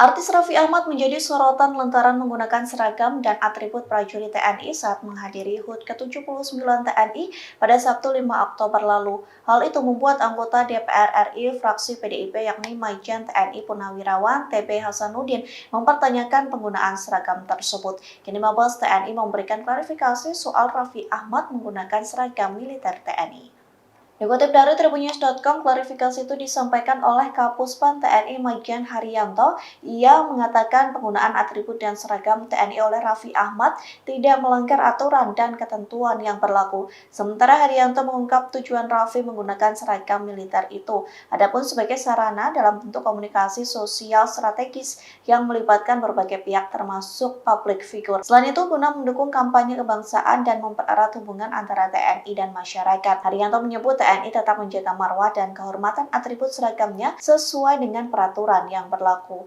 Artis Raffi Ahmad menjadi sorotan lantaran menggunakan seragam dan atribut prajurit TNI saat menghadiri HUT ke-79 TNI pada Sabtu 5 Oktober lalu. Hal itu membuat anggota DPR RI fraksi PDIP yakni Majen TNI Purnawirawan TB Hasanuddin mempertanyakan penggunaan seragam tersebut. Kini Mabes TNI memberikan klarifikasi soal Raffi Ahmad menggunakan seragam militer TNI. Dikutip dari Tribunnews.com, klarifikasi itu disampaikan oleh Kapuspen TNI Majen Haryanto. Ia mengatakan penggunaan atribut dan seragam TNI oleh Raffi Ahmad tidak melanggar aturan dan ketentuan yang berlaku. Sementara Haryanto mengungkap tujuan Raffi menggunakan seragam militer itu. Adapun sebagai sarana dalam bentuk komunikasi sosial strategis yang melibatkan berbagai pihak termasuk public figure. Selain itu, guna mendukung kampanye kebangsaan dan mempererat hubungan antara TNI dan masyarakat. Haryanto menyebut TNI tetap menjaga marwah dan kehormatan atribut seragamnya sesuai dengan peraturan yang berlaku.